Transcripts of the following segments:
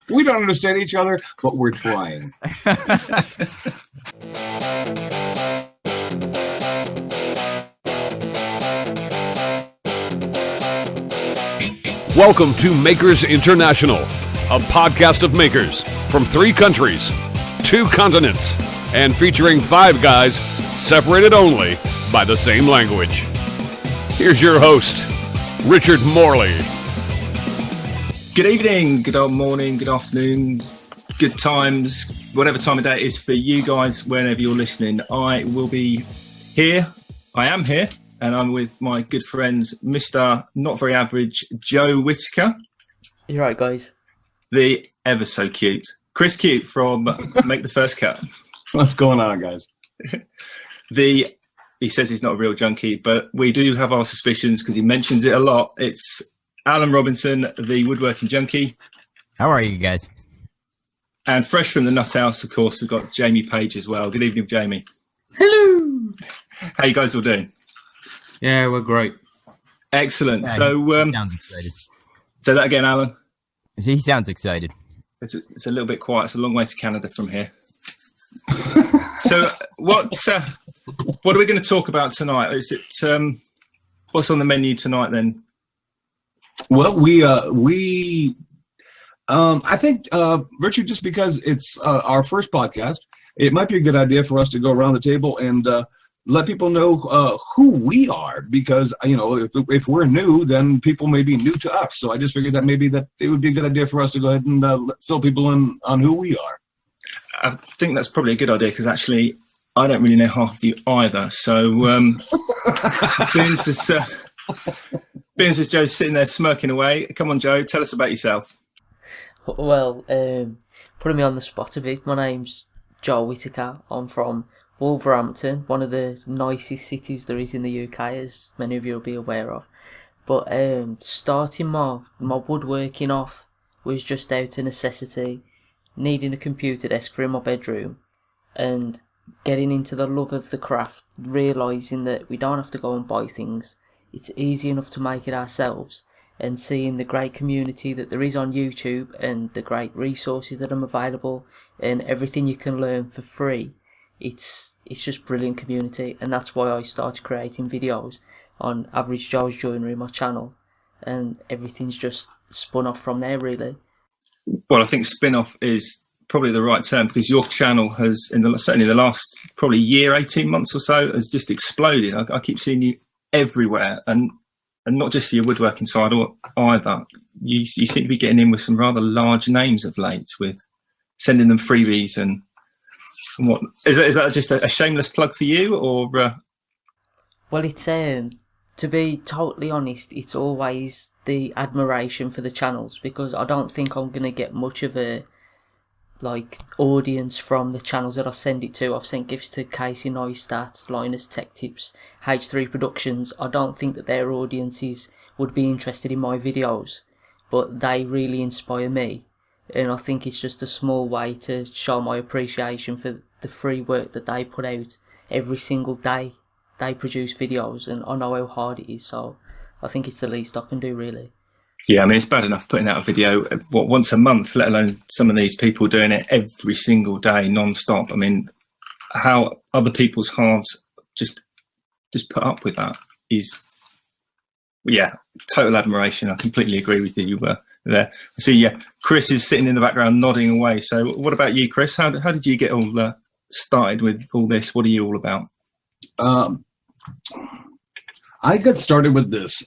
We don't understand each other, but we're trying. Welcome to Makers International, a podcast of makers from 3 countries, 2 continents, and featuring 5 guys separated only by the same language. Here's your host, Richard Morley. Good evening, good morning, good afternoon, good times, whatever time of day it is for you guys, whenever you're listening. I will be here. I am here. And I'm with my good friends, Mr. Not Very Average, Joe Whitaker. You're right, guys. The ever so cute Chris Cute from Make the First Cut. What's going on, guys? He says he's not a real junkie, but we do have our suspicions because he mentions it a lot. It's Alan Robinson, the woodworking junkie. How are you guys? And fresh from the nut house, of course, we've got Jamie Page as well. Good evening, Jamie. Hello. How you guys all doing? Yeah, we're great. Excellent. Yeah, So, he sounds excited. say that again, Alan. He sounds excited. It's a little bit quiet. It's a long way to Canada from here. So, what are we going to talk about tonight? Is it what's on the menu tonight then? Well, I think, Richard, just because it's our first podcast, it might be a good idea for us to go around the table and let people know who we are, because, you know, if we're new, then people may be new to us. So I just figured that maybe that it would be a good idea for us to go ahead and fill people in on who we are. I think that's probably a good idea because actually I don't really know half of you either. So being as Joe's sitting there smirking away, come on, Joe, tell us about yourself. Well, putting me on the spot a bit, my name's Joe Whitaker. I'm from Wolverhampton, one of the nicest cities there is in the UK, as many of you will be aware of. But starting my woodworking off was just out of necessity, needing a computer desk for in my bedroom, and getting into the love of the craft, realising that we don't have to go and buy things. It's easy enough to make it ourselves, and seeing the great community that there is on YouTube and the great resources that are available and everything you can learn for free. It's just brilliant community, and that's why I started creating videos on Average Joe's Joinery, my channel, and everything's just spun off from there, really. Well, I think spin-off is probably the right term because your channel has, certainly the last probably year, 18 months or so, has just exploded. I keep seeing you everywhere, and not just for your woodworking side either. You seem to be getting in with some rather large names of late, with sending them freebies and what is that just a shameless plug for you, or? Well, it's to be totally honest, it's always the admiration for the channels, because I don't think I'm gonna get much of a audience from the channels that I send it to. I've sent gifts to Casey Neistat, Linus Tech Tips, H3 Productions. I don't think that their audiences would be interested in my videos, but they really inspire me. And I think it's just a small way to show my appreciation for the free work that they put out every single day. They produce videos, and I know how hard it is, so I think it's the least I can do, really. Yeah, I mean, it's bad enough putting out a video once a month, let alone some of these people doing it every single day, non-stop. I mean, how other people's halves just put up with that is, yeah, total admiration. I completely agree with you. You were there. I see, yeah, Chris is sitting in the background nodding away. So what about you, Chris? How did you get all started with all this? What are you all about? I got started with this.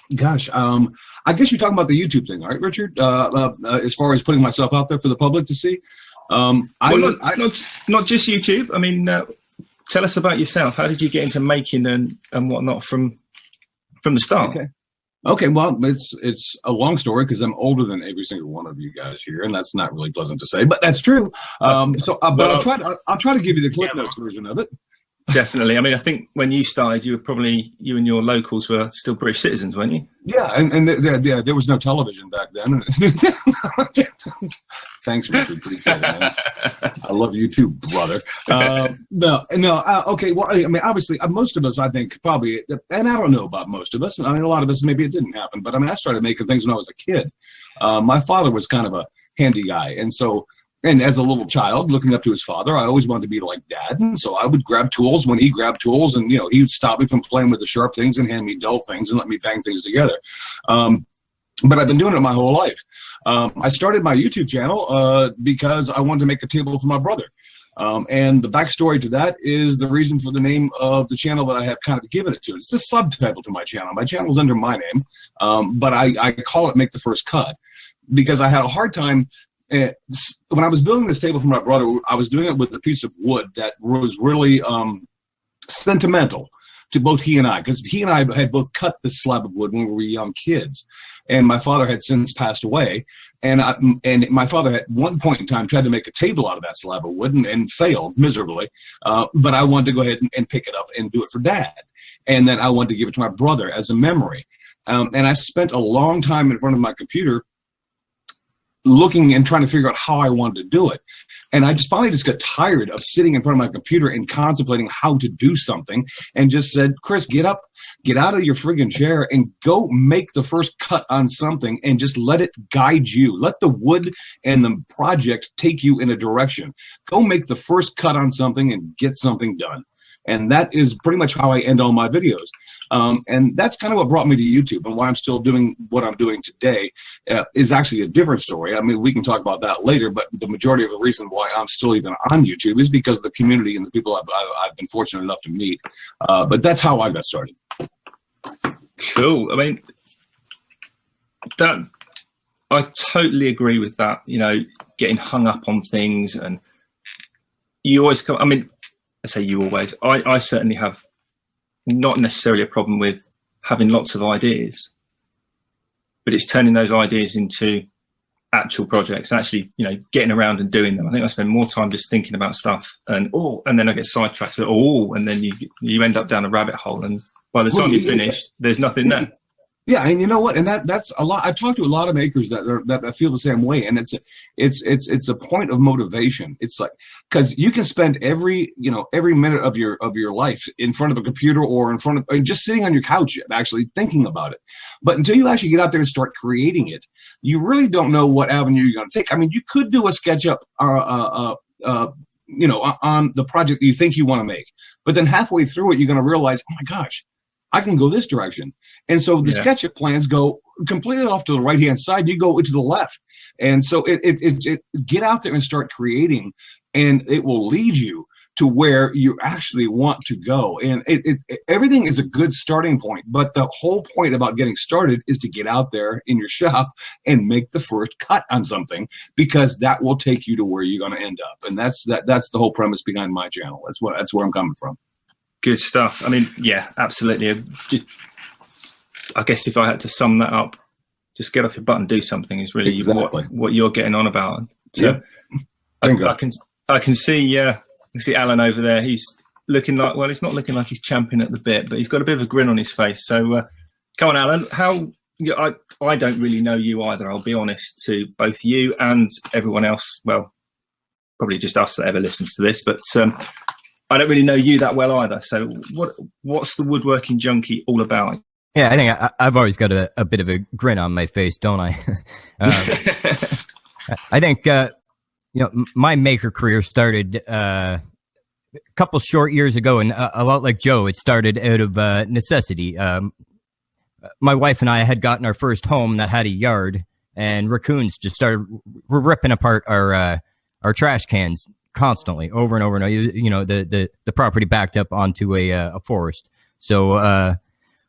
I guess you're talking about the YouTube thing, right, Richard? As far as putting myself out there for the public to see. Not just YouTube. I mean, tell us about yourself. How did you get into making and whatnot from the start? Okay, well, it's a long story because I'm older than every single one of you guys here, and that's not really pleasant to say, but that's true. But I'll try to give you the Cliff Notes version of it. Definitely. I mean, I think when you started, you and your locals were still British citizens, weren't you? Yeah, and there was no television back then. Thanks, Richard. Pretty good, man. I love you too, brother. Okay. Well, I mean, obviously, most of us, I think, probably, and I don't know about most of us. I mean, a lot of us, maybe it didn't happen, but I mean, I started making things when I was a kid. My father was kind of a handy guy, and so. And as a little child, looking up to his father, I always wanted to be like Dad. And so I would grab tools when he grabbed tools, and he would stop me from playing with the sharp things and hand me dull things and let me bang things together. But I've been doing it my whole life. I started my YouTube channel because I wanted to make a table for my brother. And the backstory to that is the reason for the name of the channel that I have kind of given it to. It's the subtitle to my channel. My channel is under my name, but I call it Make the First Cut because I had a hard time. When I was building this table for my brother, I was doing it with a piece of wood that was really sentimental to both he and I, because he and I had both cut this slab of wood when we were young kids, and my father had since passed away, and my father at one point in time tried to make a table out of that slab of wood and failed miserably, but I wanted to go ahead and pick it up and do it for Dad, and then I wanted to give it to my brother as a memory, and I spent a long time in front of my computer looking and trying to figure out how I wanted to do it. And I just finally just got tired of sitting in front of my computer and contemplating how to do something, and just said, Chris, get up, get out of your friggin' chair and go make the first cut on something and just let it guide you. Let the wood and the project take you in a direction. Go make the first cut on something and get something done. And that is pretty much how I end all my videos. And that's kind of what brought me to YouTube, and why I'm still doing what I'm doing today is actually a different story. I mean, we can talk about that later, but the majority of the reason why I'm still even on YouTube is because of the community and the people I've been fortunate enough to meet. But that's how I got started. Cool. I mean, I totally agree with that. Getting hung up on things, and you always come. I mean, I say you always. I certainly have not necessarily a problem with having lots of ideas, but it's turning those ideas into actual projects, actually, getting around and doing them. I think I spend more time just thinking about stuff, and then I get sidetracked. And then you end up down a rabbit hole, and by the time you finish, there's nothing there. Yeah, and you know what? And that's a lot. I've talked to a lot of makers that feel the same way, and it's a point of motivation. It's like, because you can spend every minute of your life in front of a computer or in front of just sitting on your couch actually thinking about it, but until you actually get out there and start creating it, you really don't know what avenue you're going to take. I mean, you could do a SketchUp on the project that you think you want to make, but then halfway through it, you're going to realize, oh my gosh, I can go this direction. And so the SketchUp plans go completely off to the right-hand side. You go to the left. And so it get out there and start creating, and it will lead you to where you actually want to go. And everything is a good starting point. But the whole point about getting started is to get out there in your shop and make the first cut on something, because that will take you to where you're going to end up. And that's the whole premise behind my channel. That's where I'm coming from. Good stuff. I mean, yeah, absolutely. I guess if I had to sum that up, just get off your butt and do something is really what you're getting on about. So I can see Alan over there. He's looking like, well, it's not looking like he's champing at the bit, but he's got a bit of a grin on his face. So come on, Alan. I don't really know you either. I'll be honest to both you and everyone else. Well, probably just us that ever listens to this, but I don't really know you that well either. So what's the Woodworking Junkie all about? Yeah, I think I've always got a bit of a grin on my face, don't I? I think, my maker career started a couple short years ago, and a lot like Joe, it started out of necessity. My wife and I had gotten our first home that had a yard, and raccoons just were ripping apart our trash cans constantly, over and over and over. The property backed up onto a forest. So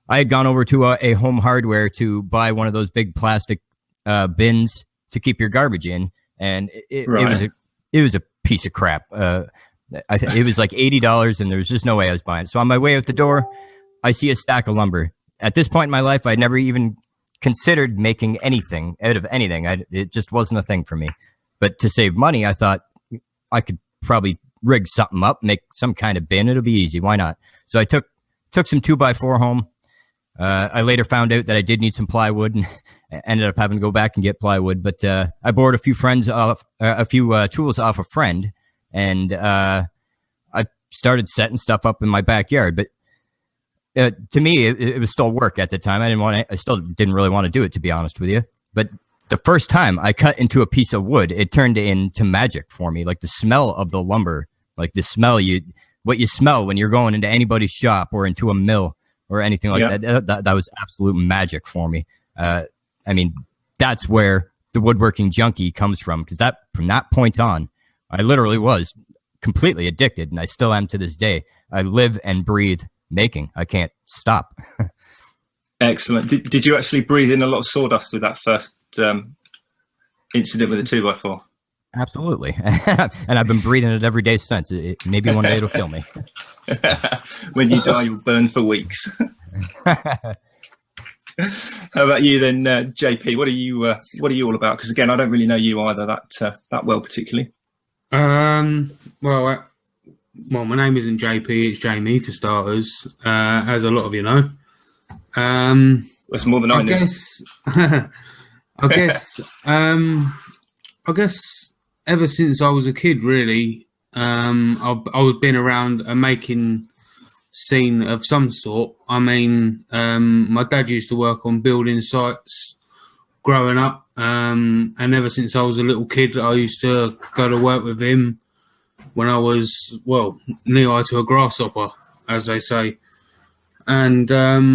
I had gone over to a Home Hardware to buy one of those big plastic bins to keep your garbage in, and it was a piece of crap. I think it was like $80, and there was just no way I was buying it. So on my way out the door, I see a stack of lumber. At this point in my life, I'd never even considered making anything out of anything. It just wasn't a thing for me. But to save money, I thought I could probably rig something up, make some kind of bin. It'll be easy. Why not? So I took some 2x4 home. I later found out that I did need some plywood, and ended up having to go back and get plywood. But I borrowed a few tools off a friend, and I started setting stuff up in my backyard. But to me, it was still work at the time. I still didn't really want to do it, to be honest with you. But the first time I cut into a piece of wood, it turned into magic for me. Like the smell of the lumber, like the smell what you smell when you're going into anybody's shop or into a mill or anything like that was absolute magic for me. I mean, that's where the woodworking junkie comes from, because from that point on, I literally was completely addicted, and I still am to this day. I live and breathe making. I can't stop. Excellent. Did you actually breathe in a lot of sawdust with that first incident with the 2x4? Absolutely. And I've been breathing it every day since. Maybe one day it'll kill me. When you die, you'll burn for weeks. How about you then, JP? What are you all about? Because again, I don't really know you either that well particularly. Well, my name isn't JP; it's Jamie for starters, as a lot of you know. That's more than I know. I guess ever since I was a kid, really, I've been around a making scene of some sort. I mean, my dad used to work on building sites growing up, and ever since I was a little kid, I used to go to work with him when I was, well, knee-high to a grasshopper, as they say. And I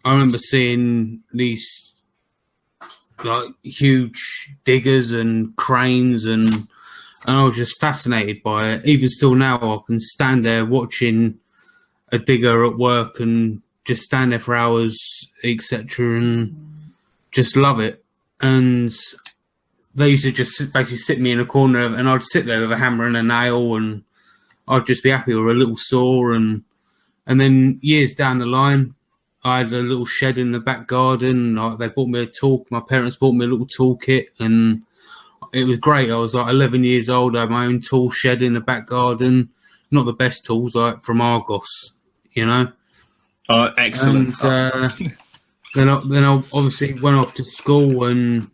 remember seeing these like huge diggers and cranes, and I was just fascinated by it. Even still now, I can stand there watching a digger at work and just stand there for hours, etc., and just love it. And they used to just basically sit me in a corner, and I'd sit there with a hammer and a nail, and I'd just be happy, or a little saw. And then years down the line, I had a little shed in the back garden. They bought me a tool. My parents bought me a little toolkit, and it was great. I was like 11 years old. I had my own tool shed in the back garden. Not the best tools, like from Argos, you know. Oh, excellent. And then I obviously went off to school, and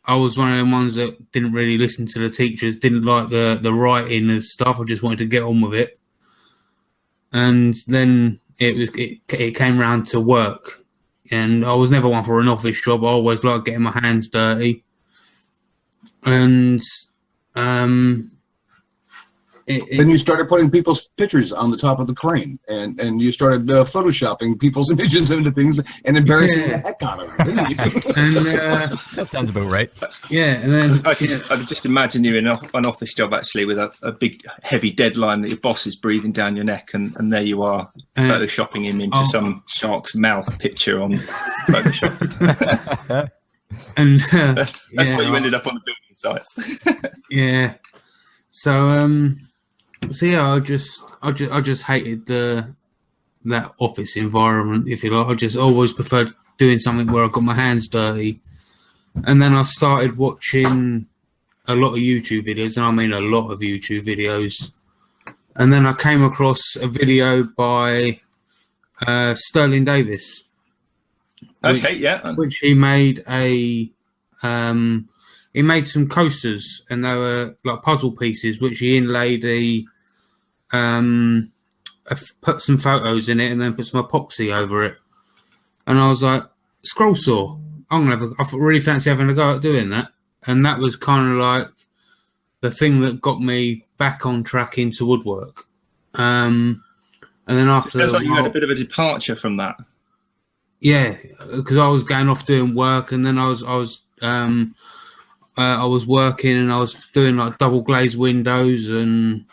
I was one of them ones that didn't really listen to the teachers, didn't like the writing and stuff. I just wanted to get on with it. And then it came round to work, and I was never one for an office job. I always liked getting my hands dirty. And then you started putting people's pictures on the top of the crane, and you started photoshopping people's images into things and embarrassing the heck out of them, didn't you? and That sounds about right. yeah, and then I could just imagine you in an office job actually with a big heavy deadline that your boss is breathing down your neck, and there you are photoshopping him into some shark's mouth picture on Photoshop. and That's why you ended up on the building sites. yeah. So yeah, I just hated that office environment, if you like. I just always preferred doing something where I got my hands dirty. And then I started watching a lot of YouTube videos, and I mean a lot of YouTube videos. And then I came across a video by Sterling Davis. Which he made he made some coasters, and they were like puzzle pieces, which he inlaid put some photos in it, and then put some epoxy over it. And I was like, scroll saw. I really fancy having a go at doing that. And that was kind of like the thing that got me back on track into woodwork. And then after it sounds like you had a bit of a departure from that. Yeah, because I was going off doing work, and then I was working, and I was doing like double glazed windows and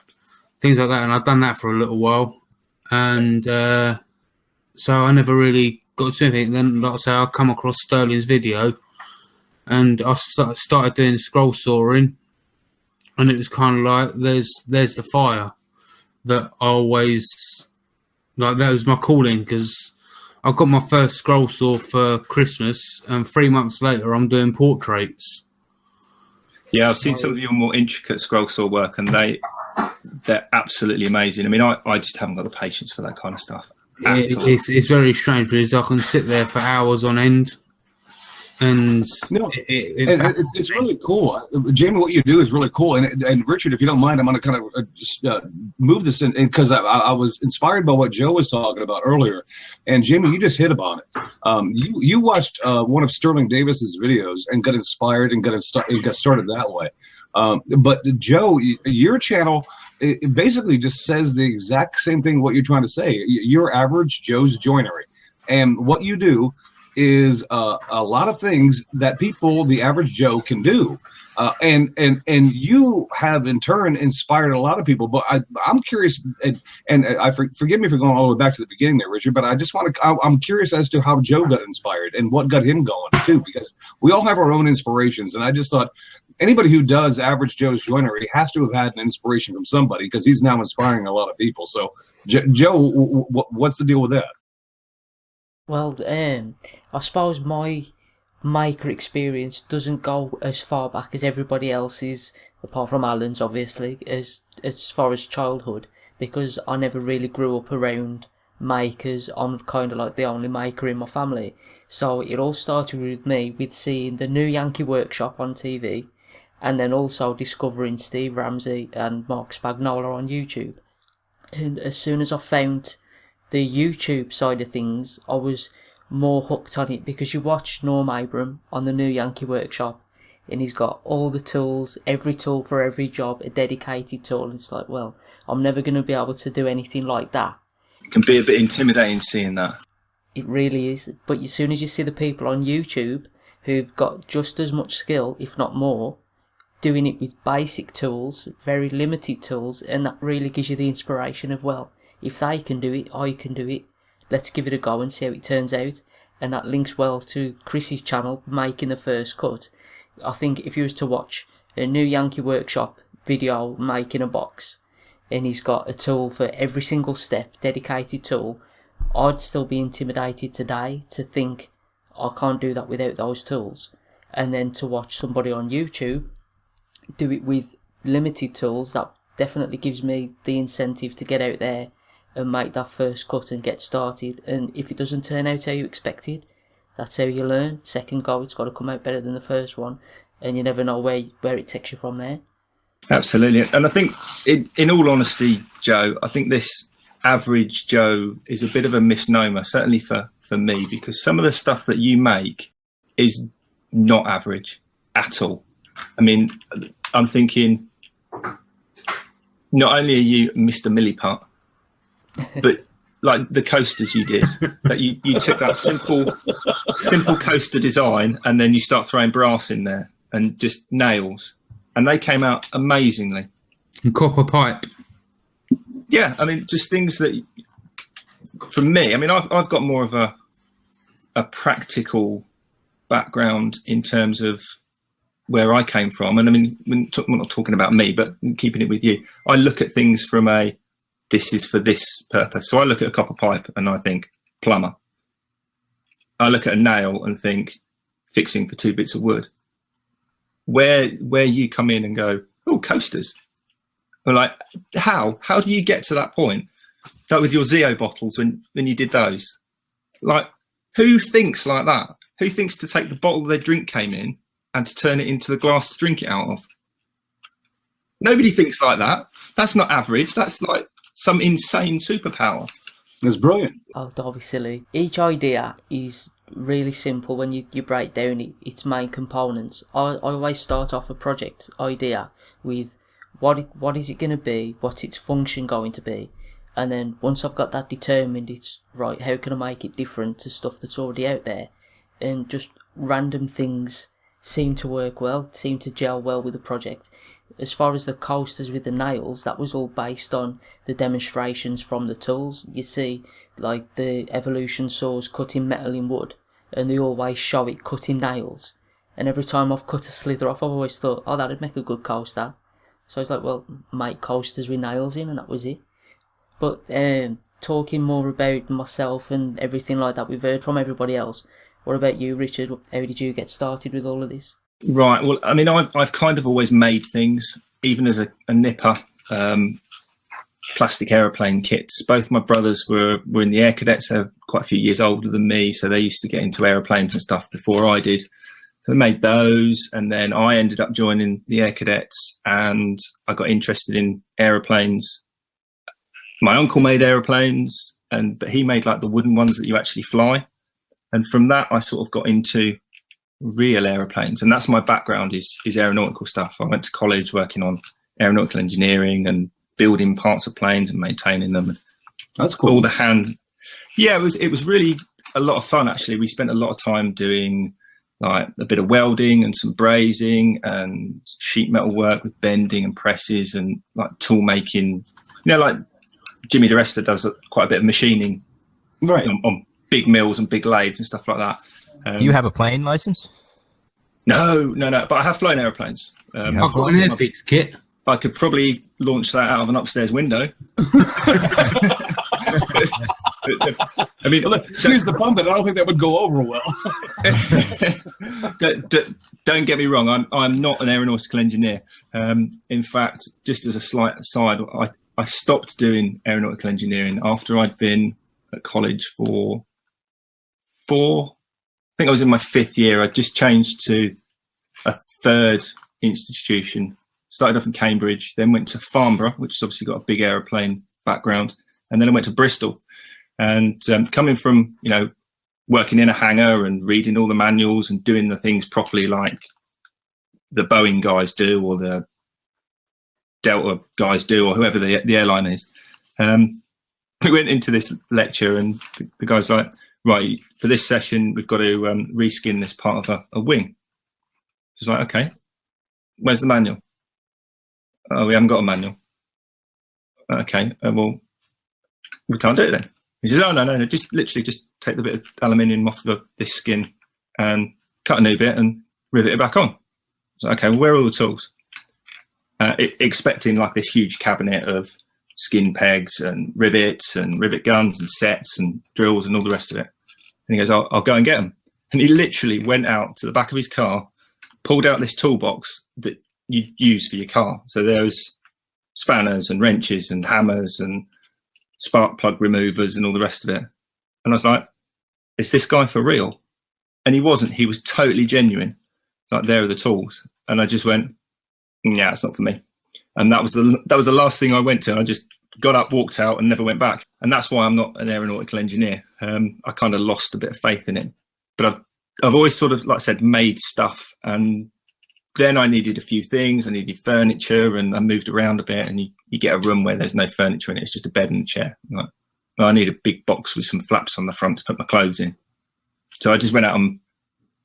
things like that, and I'd done that for a little while, and so I never really got to anything. Then, like I say, I come across Sterling's video, and I started doing scroll sawing, and it was kind of like there's the fire that I always like. That was my calling, because I got my first scroll saw for Christmas, and 3 months later, I'm doing portraits. Yeah, I've seen some of your more intricate scroll saw work, and they're absolutely amazing. I mean, I just haven't got the patience for that kind of stuff. It's very strange, because I can sit there for hours on end, and No, it's really cool. Jamie, what you do is really cool. And Richard, if you don't mind, I'm going to kind of just move this in because I was inspired by what Joe was talking about earlier. And Jamie, you just hit upon it. You watched one of Sterling Davis's videos and got inspired and got started that way. But Joe, your channel it basically just says the exact same thing what you're trying to say. Your average Joe's Joinery. And what you do is a lot of things that people, the average Joe, can do, and you have in turn inspired a lot of people. But I'm curious, and forgive me for going all the way back to the beginning there, Richard. But I just want to, I'm curious as to how Joe got inspired and what got him going too, because we all have our own inspirations. And I just thought anybody who does average Joe's Joinery has to have had an inspiration from somebody because he's now inspiring a lot of people. So Joe, what's the deal with that? Well, I suppose my maker experience doesn't go as far back as everybody else's, apart from Alan's, obviously, as far as childhood, because I never really grew up around makers. I'm kind of like the only maker in my family. So it all started with me with seeing the New Yankee Workshop on TV, and then also discovering Steve Ramsey and Mark Spagnola on YouTube. And as soon as I found the YouTube side of things, I was more hooked on it because you watch Norm Abram on the New Yankee Workshop and he's got all the tools, every tool for every job, a dedicated tool. And it's like, well, I'm never going to be able to do anything like that. It can be a bit intimidating seeing that. It really is. But as soon as you see the people on YouTube who've got just as much skill, if not more, doing it with basic tools, very limited tools, and that really gives you the inspiration of, well, if they can do it, I can do it. Let's give it a go and see how it turns out. And that links well to Chris's channel, Making the First Cut. I think if you was to watch a New Yankee Workshop video making a box, and he's got a tool for every single step, dedicated tool, I'd still be intimidated today to think I can't do that without those tools. And then to watch somebody on YouTube do it with limited tools, that definitely gives me the incentive to get out there and make that first cut and get started. And if it doesn't turn out how you expected, that's how you learn. Second go, it's got to come out better than the first one, and you never know where it takes you from there. Absolutely. And I think, in all honesty, Joe, I think this average Joe is a bit of a misnomer, certainly for me, because some of the stuff that you make is not average at all. I mean, I'm thinking, not only are you Mr. Milliput, but like the coasters you did, that you took that simple coaster design and then you start throwing brass in there and just nails, and they came out amazingly. And copper pipe. Yeah, I mean, just things that, for me, I mean, I've got more of a practical background in terms of where I came from. And I mean, we're not talking about me, but keeping it with you, I look at things from this is for this purpose. So I look at a copper pipe and I think plumber. I look at a nail and think fixing for 2 bits of wood. Where you come in and go, oh, coasters. We're like, how do you get to that point? Like with your Zeo bottles when you did those. Like, who thinks like that? Who thinks to take the bottle their drink came in and to turn it into the glass to drink it out of? Nobody thinks like that. That's not average. That's like some insane superpower. It's brilliant. Oh, don't be silly. Each idea is really simple when you break down its main components. I always start off a project idea with what is it going to be, what's its function going to be, and then once I've got that determined, it's right, how can I make it different to stuff that's already out there? And just random things seem to work well, seem to gel well with the project. As far as the coasters with the nails, that was all based on the demonstrations from the tools. You see, like the Evolution saws cutting metal in wood, and they always show it cutting nails. And every time I've cut a slither off, I've always thought, oh, that'd make a good coaster. So I was like, well, make coasters with nails in, and that was it. But talking more about myself and everything like that, we've heard from everybody else. What about you, Richard? How did you get started with all of this? Right. Well, I mean, I've kind of always made things, even as a nipper, plastic aeroplane kits. Both my brothers were in the Air Cadets. They're quite a few years older than me, so they used to get into aeroplanes and stuff before I did. So I made those, and then I ended up joining the Air Cadets, and I got interested in aeroplanes. My uncle made aeroplanes, but he made like the wooden ones that you actually fly. And from that, I sort of got into real aeroplanes, and that's my background is aeronautical stuff. I went to college working on aeronautical engineering and building parts of planes and maintaining them. That's cool. All the hands. Yeah, it was really a lot of fun, actually. We spent a lot of time doing like a bit of welding and some brazing and sheet metal work with bending and presses and like tool making. Like Jimmy DeResta does quite a bit of machining, Right. on big mills and big lathes and stuff like that. Do you have a plane license? No. But I have flown airplanes. I've got an Airfix kit. I could probably launch that out of an upstairs window. I mean, excuse the pun, but I don't think that would go over well. Don't get me wrong. I'm not an aeronautical engineer. In fact, just as a slight aside, I stopped doing aeronautical engineering after I'd been at college for I think I was in my 5th year. I just changed to a 3rd institution. Started off in Cambridge, then went to Farnborough, which has obviously got a big aeroplane background, and then I went to Bristol. And coming from, working in a hangar and reading all the manuals and doing the things properly like the Boeing guys do or the Delta guys do or whoever the airline is, we went into this lecture and the guy's like, right, for this session, we've got to reskin this part of a wing. It's like, okay, where's the manual? Oh, we haven't got a manual. Okay, well, we can't do it then. He says, oh, no, just literally just take the bit of aluminium off this skin and cut a new bit and rivet it back on. So, okay, well, where are all the tools? Expecting like this huge cabinet of skin pegs and rivets and rivet guns and sets and drills and all the rest of it. And he goes, I'll go and get them. And he literally went out to the back of his car, pulled out this toolbox that you use for your car. So there's spanners and wrenches and hammers and spark plug removers and all the rest of it. And I was like, is this guy for real? And he wasn't. He was totally genuine. Like, there are the tools. And I just went, yeah, it's not for me. And that was the last thing I went to. I just got up, walked out, and never went back. And that's why I'm not an aeronautical engineer. I kind of lost a bit of faith in it. But I've always sort of, like I said, made stuff. And then I needed a few things. I needed furniture, and I moved around a bit. And you get a room where there's no furniture in it. It's just a bed and a chair. Like, well, I need a big box with some flaps on the front to put my clothes in. So I just went out and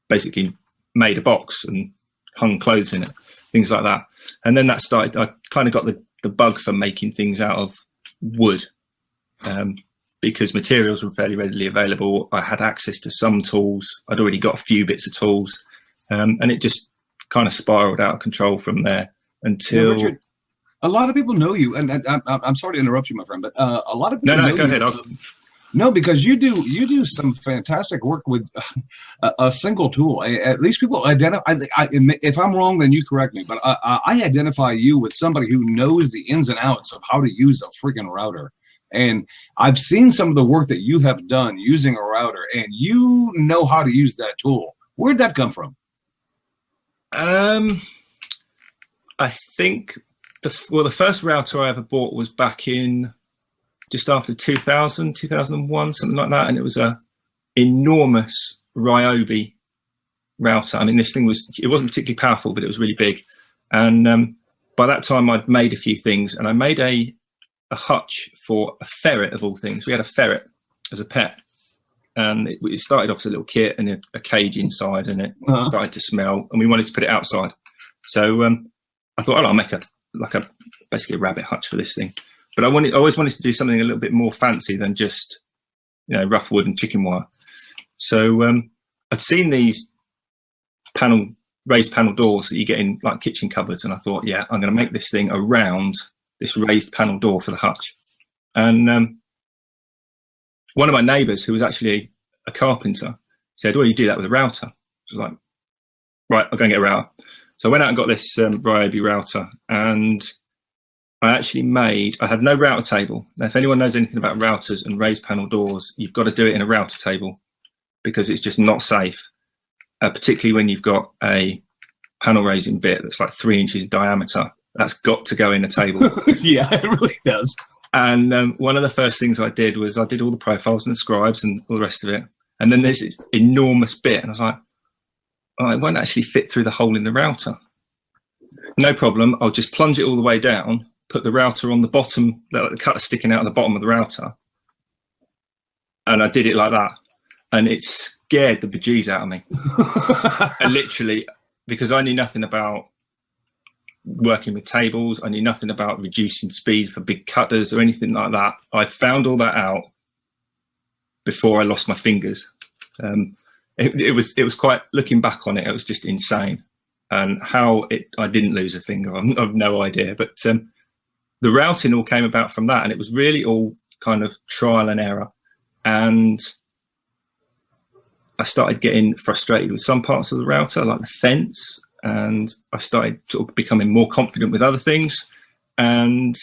basically made a box and hung clothes in it, things like that. And then that started, I kind of got the bug for making things out of wood, because materials were fairly readily available. I had access to some tools. I'd already got a few bits of tools, and it just kind of spiraled out of control from there until... Now, Richard, a lot of people know you, and I'm sorry to interrupt you, my friend, but a lot of people No, know go you. ahead. No, because you do some fantastic work with a single tool. At least people identify. If I'm wrong, then you correct me. But I identify you with somebody who knows the ins and outs of how to use a friggin' router. And I've seen some of the work that you have done using a router, and you know how to use that tool. Where'd that come from? I think the first router I ever bought was back in just after 2000, 2001, something like that. And it was a enormous Ryobi router. I mean, this thing it wasn't particularly powerful, but it was really big. And by that time I'd made a few things, and I made a hutch for a ferret of all things. We had a ferret as a pet, and it started off as a little kit and a cage inside, and it started to smell, and we wanted to put it outside. So I thought, I'll make basically a rabbit hutch for this thing. But I always wanted to do something a little bit more fancy than just, rough wood and chicken wire. So I'd seen these raised panel doors that you get in like kitchen cupboards, and I thought, yeah, I'm going to make this thing around this raised panel door for the hutch. And one of my neighbours, who was actually a carpenter, said, well, you do that with a router. I was like, right, I'll go and get a router. So I went out and got this Ryobi router, and I had no router table. Now, if anyone knows anything about routers and raised panel doors, you've got to do it in a router table because it's just not safe. particularly when you've got a panel raising bit that's like 3 inches in diameter. That's got to go in a table. Yeah, it really does. And one of the first things I did was I did all the profiles and the scribes and all the rest of it. And then there's this enormous bit, and I was like, oh, it won't actually fit through the hole in the router. No problem. I'll just plunge it all the way down, put the router on the bottom, the cutter sticking out of the bottom of the router. And I did it like that. And it scared the bejeez out of me. And literally, because I knew nothing about working with tables, I knew nothing about reducing speed for big cutters or anything like that. I found all that out before I lost my fingers. It was quite, looking back on it, it was just insane. And how I didn't lose a finger, I've no idea. But the routing all came about from that, and it was really all kind of trial and error. And I started getting frustrated with some parts of the router, like the fence, and I started sort of becoming more confident with other things. And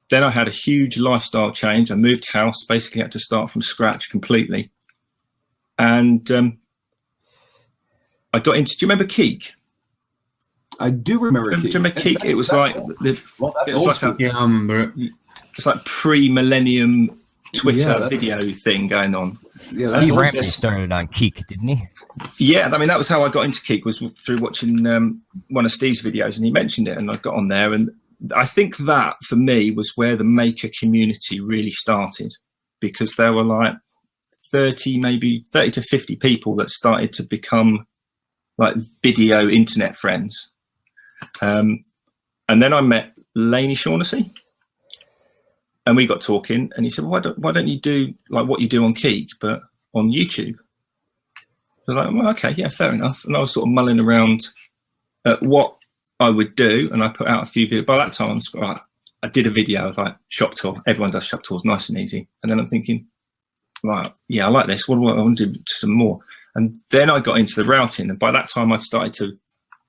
then I had a huge lifestyle change. I moved house, basically had to start from scratch completely. And I got into, do you remember Keek? I do remember Do you Keek. remember Keek? It was like, that's old school. Yeah, I remember it. it's like pre-millennium Twitter Yeah, video thing going on. Yeah, that's Steve old Ramsey school. started on Keek, didn't he? Yeah, I mean, that was how I got into Keek, was through watching one of Steve's videos, and he mentioned it, and I got on there. And I think that, for me, was where the maker community really started, because there were like 30 to 50 people that started to become like video internet friends. And then I met Laney Shaughnessy, and we got talking, and he said, why don't you do like what you do on Keek, but on YouTube? I was like, well, okay, yeah, fair enough. And I was sort of mulling around at what I would do, and I put out a few videos. By that time, I did a video. I was like, shop tour. Everyone does shop tours, nice and easy. And then I'm thinking, right, yeah, I like this. What do I want to do? Some more. And then I got into the routing, and by that time, I'd started to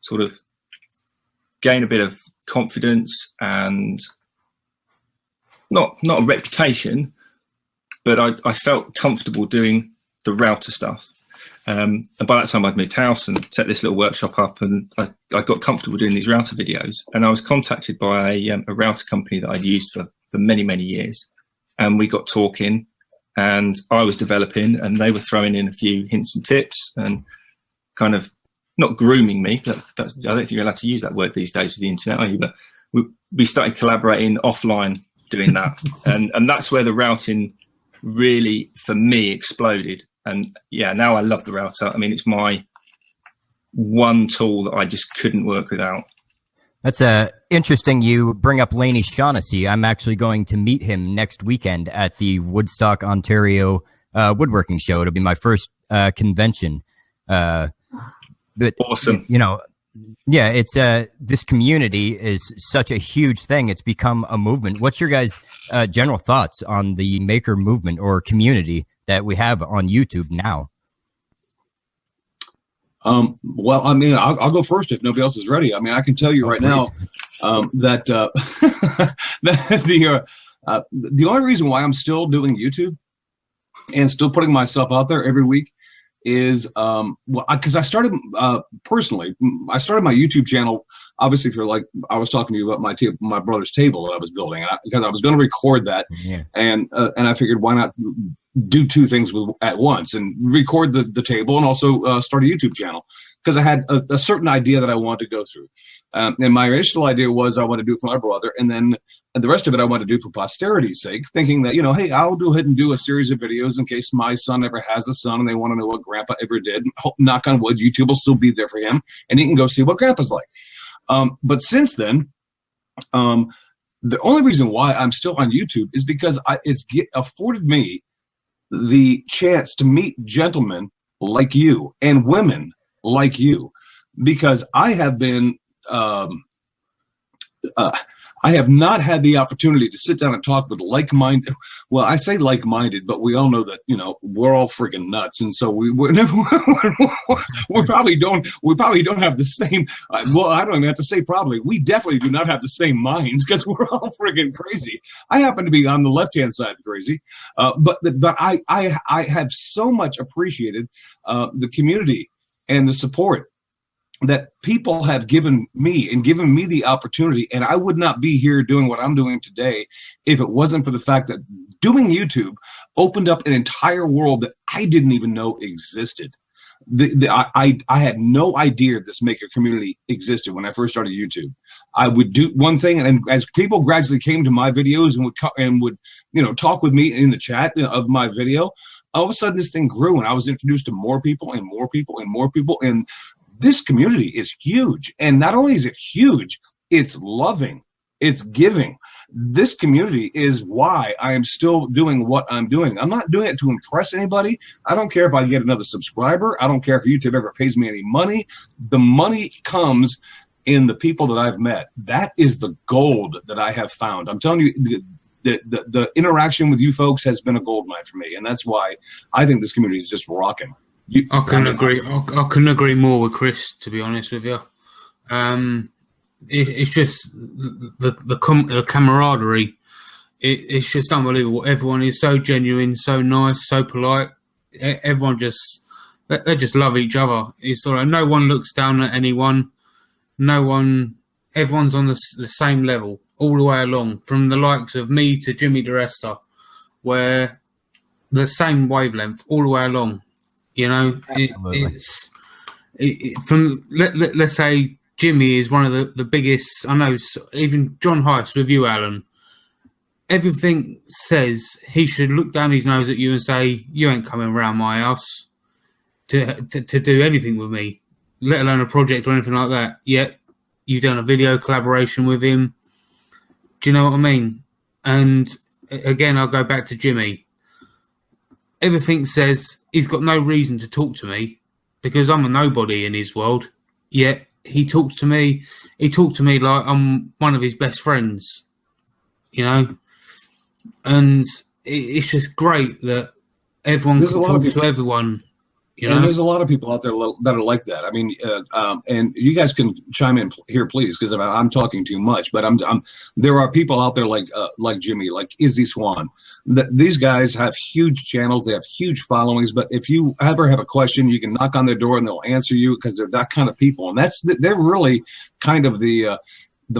sort of gain a bit of confidence and not a reputation, but I felt comfortable doing the router stuff. And by that time I'd moved house and set this little workshop up, and I got comfortable doing these router videos. And I was contacted by a router company that I'd used for many, many years. And we got talking, and I was developing, and they were throwing in a few hints and tips and kind of not grooming me. I don't think you're allowed to use that word these days with the internet, are you? But we started collaborating offline doing that. and that's where the routing really, for me, exploded. And yeah, now I love the router. I mean, it's my one tool that I just couldn't work without. That's interesting you bring up Laney Shaughnessy. I'm actually going to meet him next weekend at the Woodstock, Ontario woodworking show. It'll be my first convention. But, Awesome. You know, yeah, it's this community is such a huge thing. It's become a movement. What's your guys' general thoughts on the maker movement or community that we have on YouTube now? Well, I mean, I'll go first if nobody else is ready. I mean, I can tell you right now that the only reason why I'm still doing YouTube and still putting myself out there every week is because I started personally. I started my YouTube channel. Obviously, if you're like, I was talking to you about my brother's table that I was building, because I was going to record that, and I figured, why not do two things at once and record the table and also start a YouTube channel, because I had a certain idea that I wanted to go through. And my initial idea was I want to do it for my brother, and then the rest of it I want to do for posterity's sake, thinking that, hey, I'll go ahead and do a series of videos in case my son ever has a son and they want to know what Grandpa ever did. Knock on wood, YouTube will still be there for him, and he can go see what Grandpa's like. But since then, the only reason why I'm still on YouTube is because it's afforded me the chance to meet gentlemen like you and women like you, because I have been I have not had the opportunity to sit down and talk with like-minded. Well, I say like-minded, but we all know that we're all freaking nuts, and so we probably don't have the same. Well, I don't even have to say probably. We definitely do not have the same minds, because we're all freaking crazy. I happen to be on the left-hand side of crazy, but I have so much appreciated the community and the support that people have given me the opportunity. And I would not be here doing what I'm doing today if it wasn't for the fact that doing YouTube opened up an entire world that I didn't even know existed. I had no idea this maker community existed when I first started YouTube. I would do one thing, and as people gradually came to my videos and would talk with me in the chat of my video, all of a sudden this thing grew, and I was introduced to more people and more people and more people. And this community is huge. And not only is it huge, it's loving, it's giving. This community is why I am still doing what I'm doing. I'm not doing it to impress anybody. I don't care if I get another subscriber. I don't care if YouTube ever pays me any money. The money comes in the people that I've met. That is the gold that I have found. I'm telling you, the interaction with you folks has been a gold mine for me. And that's why I think this community is just rocking. I couldn't agree. I couldn't agree more with Chris, to be honest with you. It's just the camaraderie. It's just unbelievable. Everyone is so genuine, so nice, so polite. Everyone they just love each other. It's all right. No one looks down at anyone. Everyone's on the same level all the way along, from the likes of me to Jimmy DeResta, where the same wavelength all the way along. Let's say Jimmy is one of the biggest. I know even John Heiss with you, Alan. Everything says he should look down his nose at you and say, "You ain't coming around my house to do anything with me, let alone a project or anything like that." Yet you've done a video collaboration with him. Do you know what I mean? And again, I'll go back to Jimmy. Everything says he's got no reason to talk to me because I'm a nobody in his world. Yet he talks to me. He talks to me like I'm one of his best friends, And it's just great that everyone can talk to everyone. And there's a lot of people out there that are like that. I mean, and you guys can chime in here, please, because I'm talking too much. But there are people out there like Jimmy, like Izzy Swan. These guys have huge channels. They have huge followings. But if you ever have a question, you can knock on their door and they'll answer you because they're that kind of people. And they're really kind of the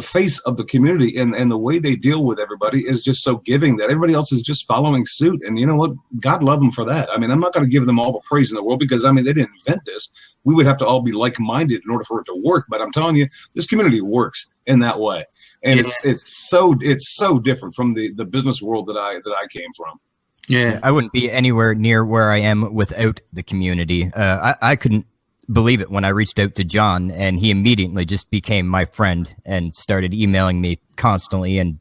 face of the community, and the way they deal with everybody is just so giving that everybody else is just following suit. And you know what? God love them for that. I mean, I'm not going to give them all the praise in the world because, I mean, they didn't invent this. We would have to all be like-minded in order for it to work. But I'm telling you, this community works in that way. And it's so different from the business world that I came from. Yeah, I wouldn't be anywhere near where I am without the community. I couldn't believe it when I reached out to John, and he immediately just became my friend and started emailing me constantly, and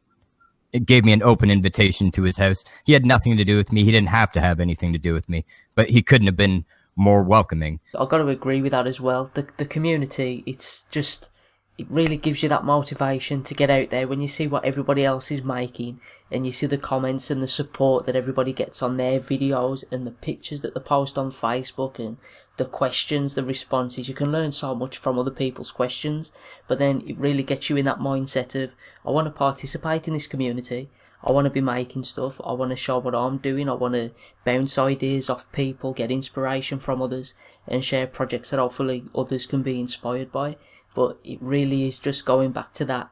it gave me an open invitation to his house. He had nothing to do with me. He didn't have to have anything to do with me, but he couldn't have been more welcoming. I've got to agree with that as well. The community, it really gives you that motivation to get out there when you see what everybody else is making, and you see the comments and the support that everybody gets on their videos and the pictures that they post on Facebook and the questions, the responses. You can learn so much from other people's questions, but then it really gets you in that mindset of, I want to participate in this community. I want to be making stuff. I want to show what I'm doing. I want to bounce ideas off people, get inspiration from others, and share projects that hopefully others can be inspired by. But it really is just going back to that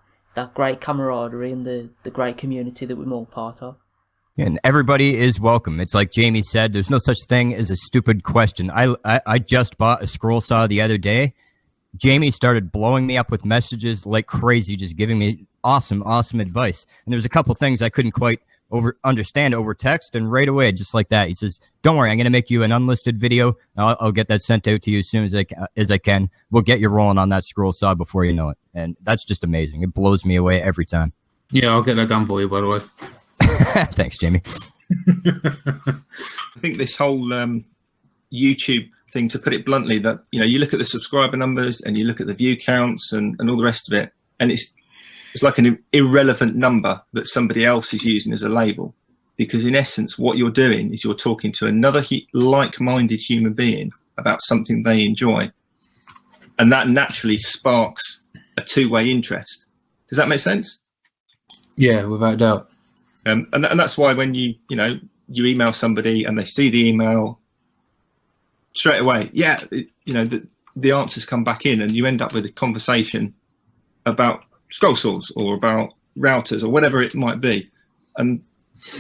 great camaraderie and the great community that we're all part of. And everybody is welcome. It's like Jamie said, there's no such thing as a stupid question. I just bought a scroll saw the other day. Jamie started blowing me up with messages like crazy, just giving me awesome advice. And there's a couple things I couldn't quite understand over text, and right away, just like that, he says, "Don't worry, I'm going to make you an unlisted video. I'll get that sent out to you as soon as I can. We'll get you rolling on that scroll saw before you know it." And that's just amazing. It blows me away every time. Yeah, I'll get that done for you, by the way. Thanks, Jamie. I think this whole YouTube thing, to put it bluntly, that you look at the subscriber numbers and you look at the view counts and all the rest of it, and it's like an irrelevant number that somebody else is using as a label, because in essence what you're doing is you're talking to another like-minded human being about something they enjoy, and that naturally sparks a two-way interest. Does that make sense? Yeah, without a doubt. And that's why when you email somebody and they see the email straight away, the answers come back in, and you end up with a conversation about scroll saws or about routers or whatever it might be, and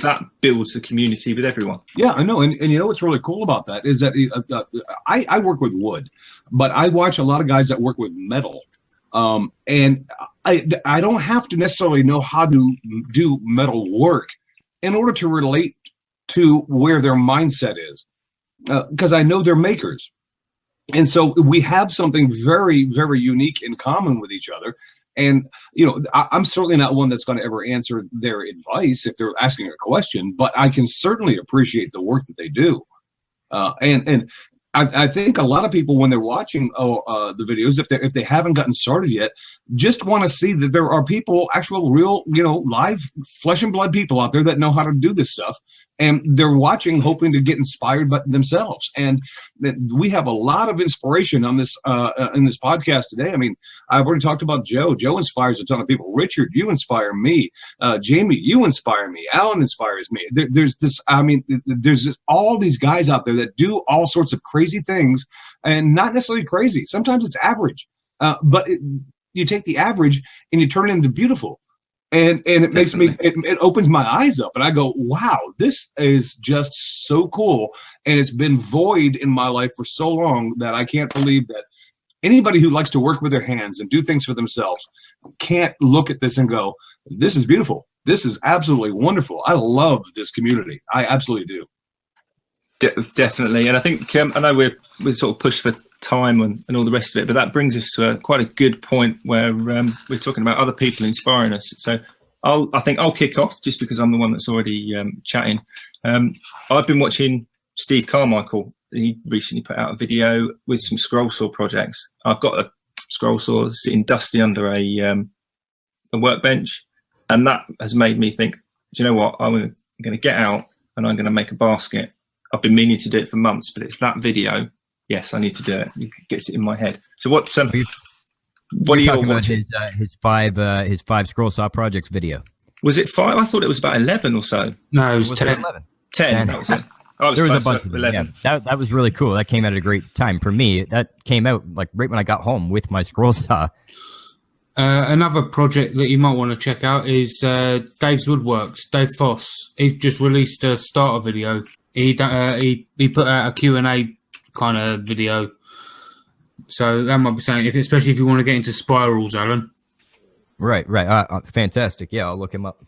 that builds the community with everyone. Yeah, I know. And you know what's really cool about that is that I work with wood, but I watch a lot of guys that work with metal. And I don't have to necessarily know how to do metal work in order to relate to where their mindset is, because I know they're makers. And so we have something very, very unique in common with each other. And, you know, I'm certainly not one that's going to ever answer their advice if they're asking a question, but I can certainly appreciate the work that they do. And I think a lot of people, when they're watching the videos, if they haven't gotten started yet, just want to see that there are people, actual, real, you know, live flesh and blood people out there that know how to do this stuff. And they're watching, hoping to get inspired by themselves. And we have a lot of inspiration on this in this podcast today. I mean, I've already talked about Joe. Joe inspires a ton of people. Richard, you inspire me. Jamie, you inspire me. Alan inspires me. There's just all these guys out there that do all sorts of crazy things, and not necessarily crazy. Sometimes it's average, but you take the average and you turn it into beautiful. And it makes me, it opens my eyes up, and I go, wow, this is just so cool. And it's been void in my life for so long that I can't believe that anybody who likes to work with their hands and do things for themselves can't look at this and go, this is beautiful. This is absolutely wonderful. I love this community. I absolutely do. Definitely. And I think, I know we're sort of pushed for time and all the rest of it, but that brings us to quite a good point where we're talking about other people inspiring us. So I think I'll kick off just because I'm the one that's already chatting. I've been watching Steve Carmichael. He recently put out a video with some scroll saw projects. I've got a scroll saw sitting dusty under a workbench, and that has made me think, do you know what? I'm going to get out and I'm going to make a basket. I've been meaning to do it for months, but it's that video. Yes, I need to do it. It gets it in my head. So what are you all watching? His five scroll saw projects video. Was it 5? I thought it was about 11 or so. No, it was 10. 11? 10. That was it. I was there was close a bunch to of them, 11. yeah. That was really cool. That came at a great time for me. That came out like right when I got home with my scroll saw. Another project that you might want to check out is Dave's Woodworks. Dave Foss. He's just released a starter video. He put out a Q&A kind of video. So that might be something, especially if you want to get into spirals, Alan. Right. Fantastic. Yeah, I'll look him up.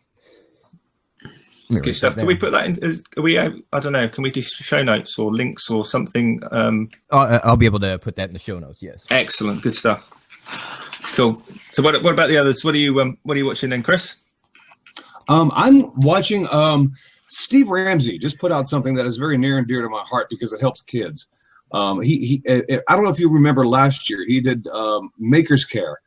Good stuff. Can we put that in? I don't know. Can we do show notes or links or something? I'll be able to put that in the show notes. Yes. Excellent. Good stuff. Cool. So what about the others? What are you watching then, Chris? I'm watching Steve Ramsey just put out something that is very near and dear to my heart because it helps kids. I don't know if you remember last year, he did Makers Care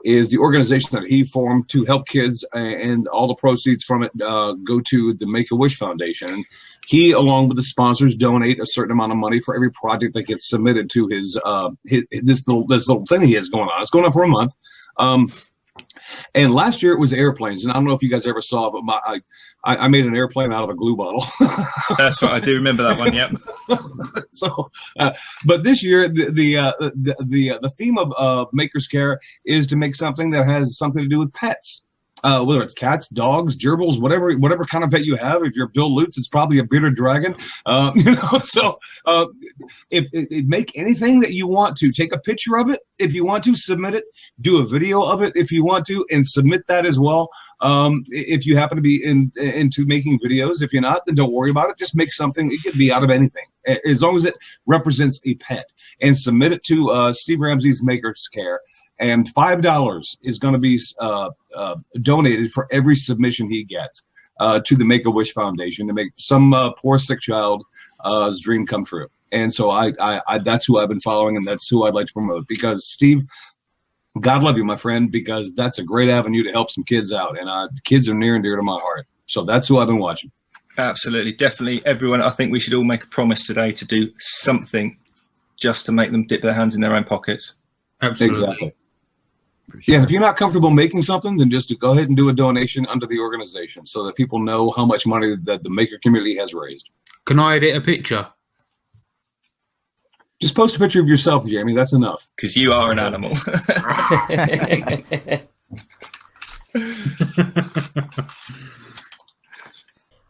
is the organization that he formed to help kids, and all the proceeds from it go to the Make-A-Wish Foundation. He, along with the sponsors, donate a certain amount of money for every project that gets submitted to this little thing he has going on. It's going on for a month. And last year it was airplanes, and I don't know if you guys ever saw, but I made an airplane out of a glue bottle. That's right, I do remember that one. Yep. So, but this year the theme of Makers Care is to make something that has something to do with pets. Whether it's cats, dogs, gerbils, whatever kind of pet you have. If you're Bill Lutz, it's probably a bearded dragon. So make anything that you want to. Take a picture of it if you want to, submit it. Do a video of it if you want to, and submit that as well. If you happen to be into making videos. If you're not, then don't worry about it. Just make something. It could be out of anything, as long as it represents a pet, and submit it to Steve Ramsey's Makers Care. And $5 is going to be donated for every submission he gets to the Make-A-Wish Foundation to make some poor sick child's dream come true. And so I that's who I've been following, and that's who I'd like to promote, because Steve, God love you, my friend, because that's a great avenue to help some kids out, and kids are near and dear to my heart. So that's who I've been watching. Absolutely, definitely, everyone. I think we should all make a promise today to do something just to make them dip their hands in their own pockets. Absolutely. Exactly. Sure. Yeah, and if you're not comfortable making something, then just go ahead and do a donation under the organization so that people know how much money that the maker community has raised. Can I edit a picture? Just post a picture of yourself, Jamie. That's enough. Because you are an animal.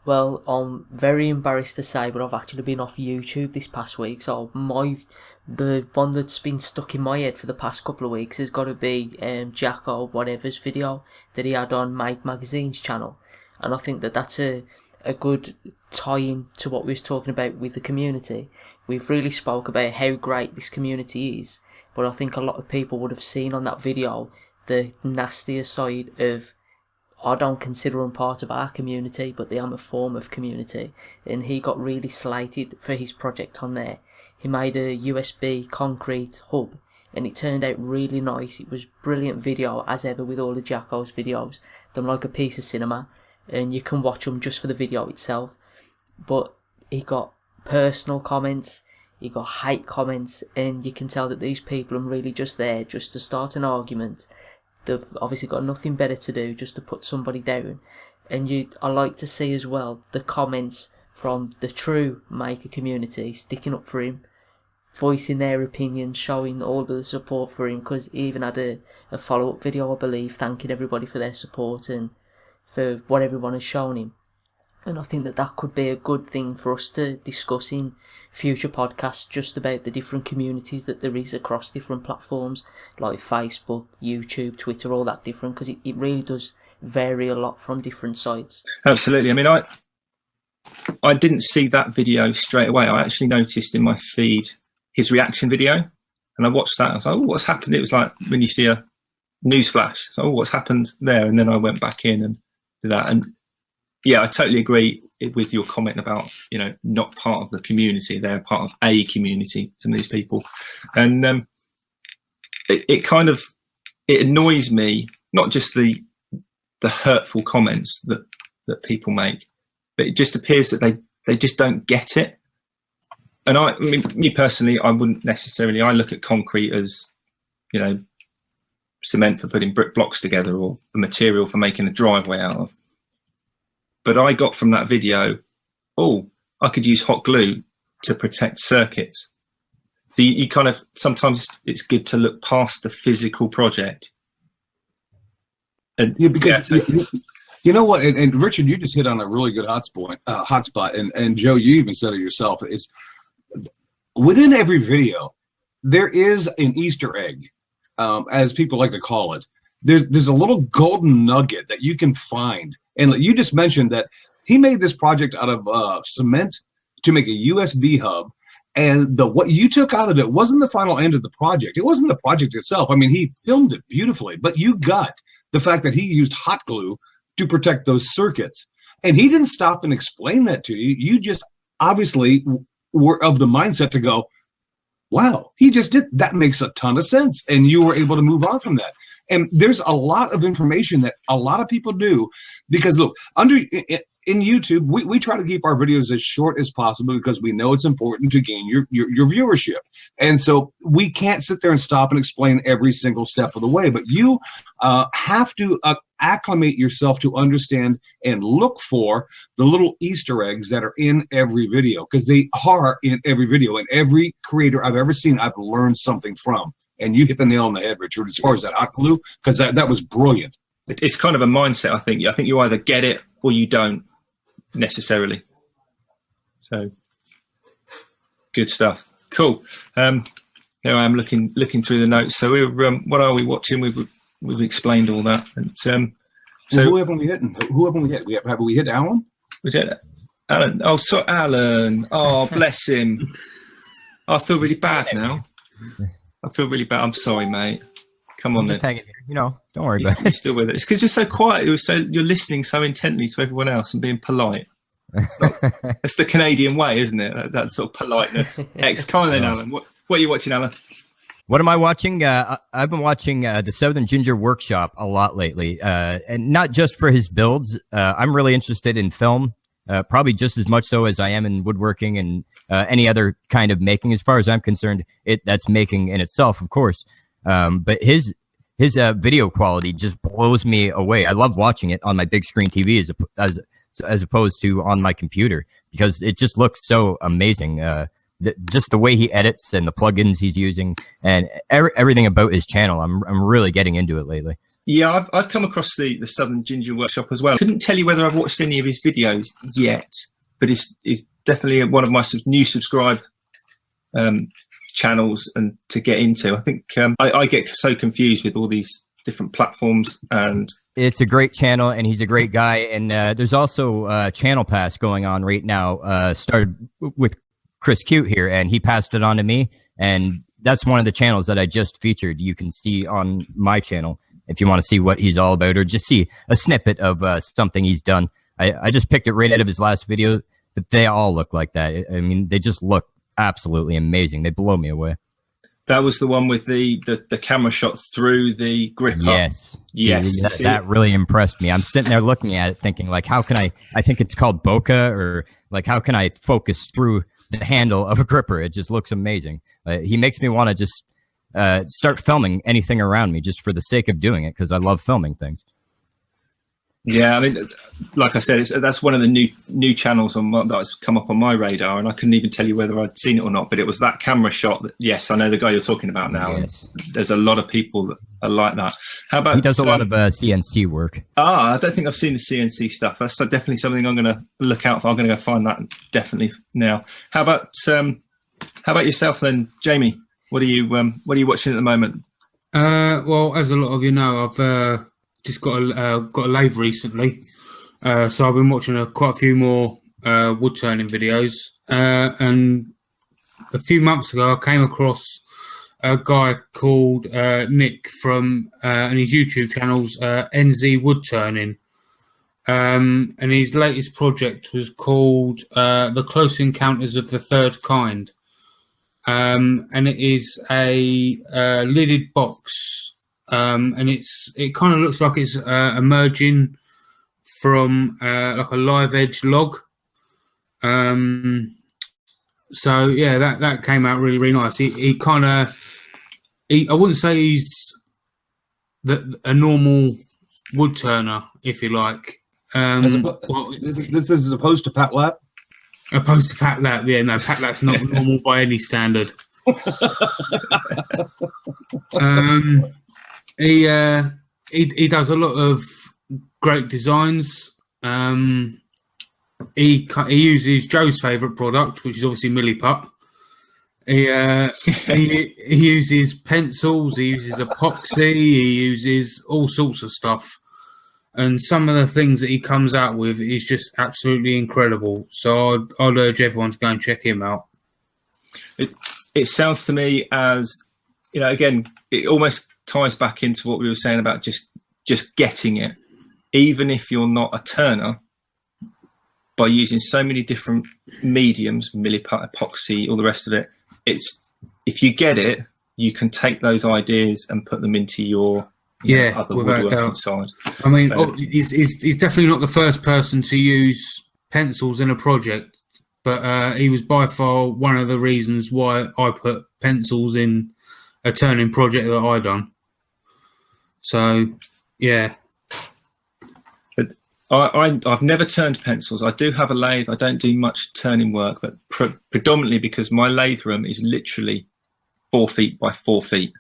Well, I'm very embarrassed to say, but I've actually been off YouTube this past week. So the one that's been stuck in my head for the past couple of weeks has got to be Jacko whatever's video that he had on Make Magazine's channel, and I think that that's a good tie-in to what we was talking about with the community. We've really spoke about how great this community is, but I think a lot of people would have seen on that video the nastier side of, I don't consider him part of our community, but they are a form of community, and he got really slated for his project on there. He made a USB concrete hub, and it turned out really nice. It was brilliant video, as ever with all the Jacko's videos, done like a piece of cinema, and you can watch them just for the video itself. But he got personal comments, he got hate comments, and you can tell that these people are really just there just to start an argument. They've obviously got nothing better to do just to put somebody down. And I like to see as well the comments from the true maker community sticking up for him, voicing their opinion, showing all the support for him, because he even had a follow-up video, I believe, thanking everybody for their support and for what everyone has shown him. And I think that could be a good thing for us to discuss in future podcasts, just about the different communities that there is across different platforms like Facebook, YouTube, Twitter, all that different, because it really does vary a lot from different sites. Absolutely. I mean, I didn't see that video straight away. I actually noticed in my feed his reaction video, and I watched that. I was like, oh, what's happened? It was like when you see a news flash. So, oh, what's happened there? And then I went back in and did that. And yeah, I totally agree with your comment about, not part of the community. They're part of a community, some of these people. And it annoys me, not just the hurtful comments that people make, but it just appears that they just don't get it. And I mean, me personally, I wouldn't necessarily, I look at concrete as, cement for putting brick blocks together or a material for making a driveway out of. But I got from that video, I could use hot glue to protect circuits. So you kind of, sometimes it's good to look past the physical project. And yeah, because you know what, and Richard, you just hit on a really good hotspot, and Joe, you even said it yourself. Is within every video, there is an Easter egg, as people like to call it. There's a little golden nugget that you can find. And you just mentioned that he made this project out of cement to make a USB hub. And what you took out of it wasn't the final end of the project. It wasn't the project itself. I mean, he filmed it beautifully, but you got the fact that he used hot glue to protect those circuits. And he didn't stop and explain that to you. You just obviously were of the mindset to go, wow, he just did. That makes a ton of sense. And you were able to move on from that. And there's a lot of information that a lot of people do, because look, in YouTube, we try to keep our videos as short as possible because we know it's important to gain your viewership. And so we can't sit there and stop and explain every single step of the way, but you have to acclimate yourself to understand and look for the little Easter eggs that are in every video, because they are in every video, and every creator I've ever seen, I've learned something from. And you hit the nail on the head, Richard, as far as that hot glue, because that was brilliant. It's kind of a mindset, I think. I think you either get it or you don't necessarily. So, good stuff. Cool. There I am looking through the notes. So we're what are we watching? We've explained all that. And so who haven't we hit? Who haven't we hit? Have we hit Alan? Was it Alan? Oh, so Alan. Oh, bless him. I feel really bad now. I feel really bad. I'm sorry, mate. Come on, just hang it here. Don't worry about it. You're still with it. It's because you're so quiet. You're listening so intently to everyone else and being polite. It's the Canadian way, isn't it? That sort of politeness. Come on then, Alan. What are you watching, Alan? What am I watching? I've been watching the Southern Ginger Workshop a lot lately, and not just for his builds. I'm really interested in film, probably just as much so as I am in woodworking and any other kind of making. As far as I'm concerned, that's making in itself, of course. But his video quality just blows me away. I love watching it on my big screen TV as opposed to on my computer, because it just looks so amazing. just the way he edits and the plugins he's using and everything about his channel. I'm really getting into it lately. Yeah, I've come across the Southern Ginger Workshop as well. Couldn't tell you whether I've watched any of his videos yet, but it's definitely one of my new subscribe channels and to get into. I think I get so confused with all these different platforms, and it's a great channel and he's a great guy. And there's also Channel Pass going on right now, started with Chris Cute here, and he passed it on to me, and that's one of the channels that I just featured. You can see on my channel if you want to see what he's all about, or just see a snippet of something he's done. I just picked it right out of his last video, but they all look like that. I mean, they just look absolutely amazing. They blow me away. That was the one with the camera shot through the gripper. Yes. Yes. That really impressed me. I'm sitting there looking at it thinking, like, how can I think it's called bokeh, or like, how can I focus through the handle of a gripper? It just looks amazing. He makes me want to just start filming anything around me just for the sake of doing it, because I love filming things. Yeah, I mean, like I said, that's one of the new channels that's come up on my radar, and I couldn't even tell you whether I'd seen it or not. But it was that camera shot. Yes, I know the guy you're talking about now. Yes. There's a lot of people that are like that. How about he does a lot of CNC work? I don't think I've seen the CNC stuff. That's definitely something I'm going to look out for. I'm going to go find that definitely now. How about yourself then, Jamie? What are you watching at the moment? Well, as a lot of you know, I've just got a lathe recently, so I've been watching quite a few more wood turning videos. And a few months ago, I came across a guy called Nick from and his YouTube channel's NZ Wood Turning, and his latest project was called The Close Encounters of the Third Kind, and it is a lidded box. And it kind of looks like it's emerging from like a live edge log. So yeah, that came out really, really nice. He kind of, I wouldn't say he's a normal wood turner, if you like. This is as opposed to Pat Lap? Opposed to Pat Lap, yeah. No, Pat Lap's not normal by any standard. He does a lot of great designs. He uses Joe's favourite product, which is obviously Milliput. He uses pencils, he uses epoxy, he uses all sorts of stuff. And some of the things that he comes out with is just absolutely incredible. So I'd urge everyone to go and check him out. It sounds to me as, again, it almost ties back into what we were saying about just getting it. Even if you're not a turner, by using so many different mediums, Milliput, epoxy, all the rest of it, if you get it, you can take those ideas and put them into your other woodworking side. I mean, he's definitely not the first person to use pencils in a project, but he was by far one of the reasons why I put pencils in a turning project that I done. So, yeah. I've never turned pencils. I do have a lathe. I don't do much turning work, but predominantly because my lathe room is literally 4 feet by 4 feet.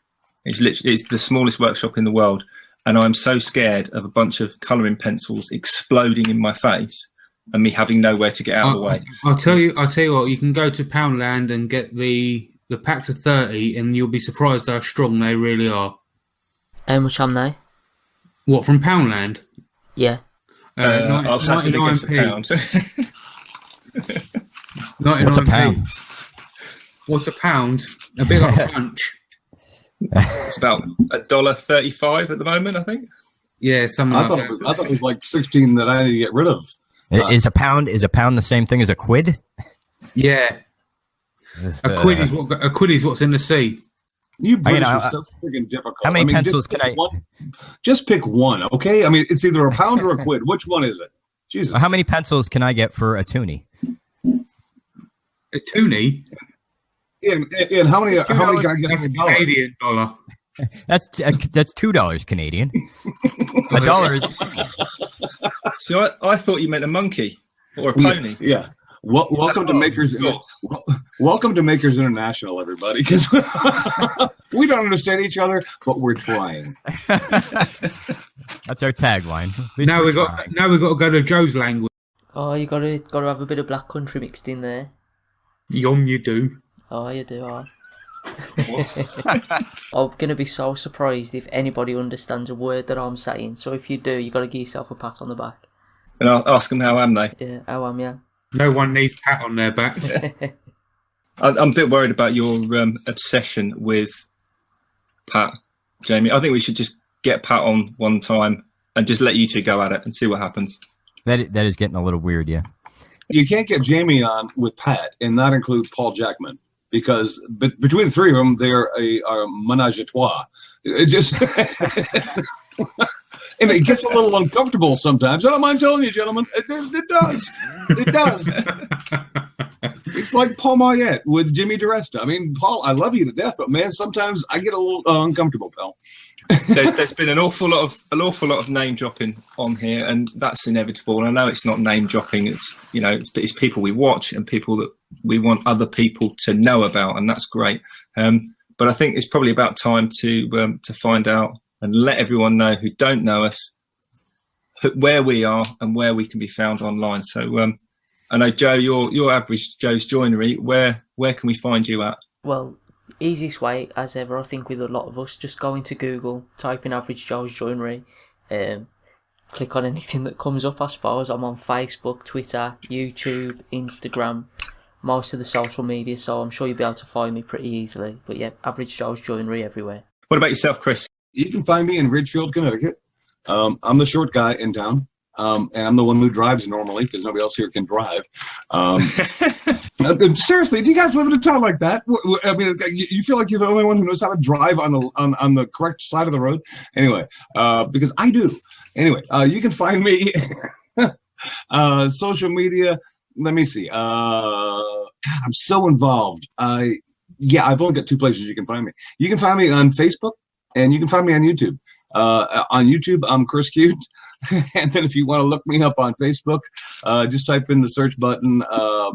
It's the smallest workshop in the world, and I'm so scared of a bunch of colouring pencils exploding in my face and me having nowhere to get out of the way. I'll tell you what. You can go to Poundland and get the packs of 30, and you'll be surprised how strong they really are. How much am they? What, from Poundland? Yeah. I'll pass it against a pound. 99p. What's a pound? What's a pound? A bit like a punch. It's about $1.35 at the moment, I think. Yeah, something I like thought that. I thought it was like 16 that I need to get rid of. Is a pound the same thing as a quid? Yeah. A quid is what's in the sea. You British are so freaking difficult. How many pencils can I? Just pick one, okay? I mean, it's either a pound or a quid. Which one is it? Jesus. How many pencils can I get for a toonie? A toonie? And how many can I get That's for a a dollar? Canadian dollar. That's $2 Canadian. $1 is. So I thought you meant a monkey or a pony. Yeah. Welcome to Makers. Welcome to Makers International, everybody, because we don't understand each other, but we're trying. That's our tagline. Now we got to go to Joe's language. Oh, you gotta have a bit of Black Country mixed in there. Yum, you do. Oh, you do. Oh. I'm gonna be so surprised if anybody understands a word that I'm saying. So if you do, you gotta give yourself a pat on the back. And I'll ask them how am they. Yeah, how am ya? No one needs pat on their back. I'm a bit worried about your obsession with Pat, Jamie. I think we should just get Pat on one time and just let you two go at it and see what happens. That is getting a little weird, yeah. You can't get Jamie on with Pat and not include Paul Jackman, because between the three of them, they're a menage a trois. It just and it gets a little uncomfortable sometimes. I don't mind telling you, gentlemen, it does. It does. It's like Paul Mayette with Jimmy DiResta. I mean, Paul, I love you to death, but man, sometimes I get a little uncomfortable, pal. There's been an awful lot of name dropping on here, and that's inevitable. And I know it's not name dropping; it's it's people we watch and people that we want other people to know about, and that's great. But I think it's probably about time to find out and let everyone know who don't know us where we are and where we can be found online. So I know, Joe, your average Joe's Joinery. Where can we find you at? Well, easiest way, as ever, I think with a lot of us, just go into Google, type in Average Joe's Joinery, click on anything that comes up, I suppose. I'm on Facebook, Twitter, YouTube, Instagram, most of the social media, so I'm sure you'll be able to find me pretty easily. But yeah, Average Joe's Joinery everywhere. What about yourself, Chris? You can find me in Ridgefield, Connecticut. I'm the short guy in town. And I'm the one who drives normally because nobody else here can drive. Seriously, do you guys live in a town like that? I mean, you feel like you're the only one who knows how to drive on the correct side of the road? Anyway, because I do. Anyway, you can find me social media. Let me see. God, I'm so involved. I've only got two places you can find me. You can find me on Facebook, and you can find me on YouTube. On YouTube, I'm Chris Cute. And then if you want to look me up on Facebook, just type in the search button,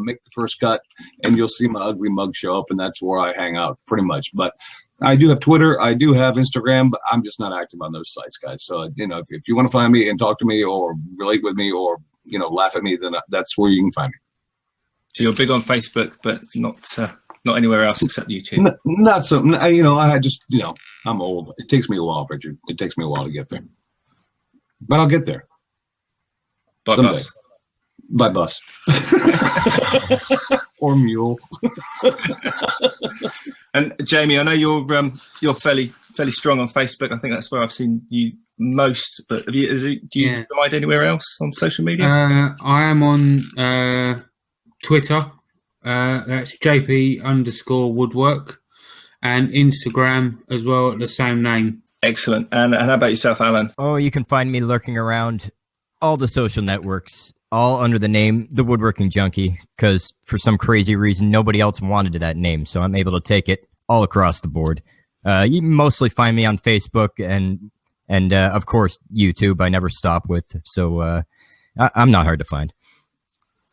make the first cut, and you'll see my ugly mug show up, and that's where I hang out pretty much. But I do have Twitter, I do have Instagram, but I'm just not active on those sites, guys. So, if you want to find me and talk to me or relate with me or, laugh at me, then that's where you can find me. So you're big on Facebook, but not anywhere else except YouTube. Not so. I just, I'm old. It takes me a while, Richard. It takes me a while to get there. But I'll get there. By someday. bus. By bus. Or mule. And Jamie, I know you're fairly strong on Facebook. I think that's where I've seen you most. But do you hide anywhere else on social media? I am on Twitter. That's JP_woodwork, and Instagram as well at the same name. Excellent. And how about yourself, Alan? Oh, you can find me lurking around all the social networks, all under the name The Woodworking Junkie, because for some crazy reason, nobody else wanted that name, so I'm able to take it all across the board. You mostly find me on Facebook and of course, YouTube, I never stop with, so I'm not hard to find.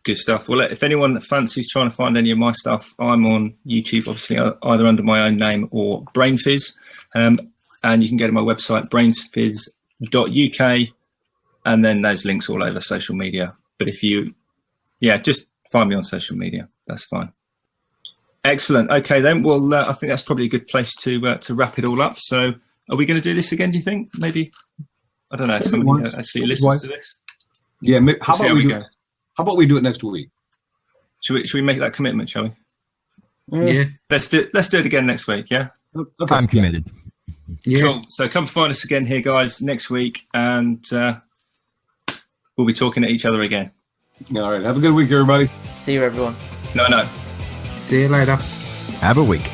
Good stuff. Well, if anyone fancies trying to find any of my stuff, I'm on YouTube, obviously, either under my own name or BrainFizz. And you can go to my website, brainsfizz.uk, and then there's links all over social media. But if you, just find me on social media. That's fine. Excellent. Okay, then. Well, I think that's probably a good place to wrap it all up. So are we going to do this again, do you think? Maybe? I don't know if somebody actually listens to this. Yeah, how about we do it next week? Should we make that commitment, shall we? Yeah. Let's do it again next week, yeah? Okay. I'm committed. Yeah. Cool. So come find us again here, guys, next week, and we'll be talking to each other again. All right. Have a good week, everybody. See you, everyone. No. See you later. Have a week.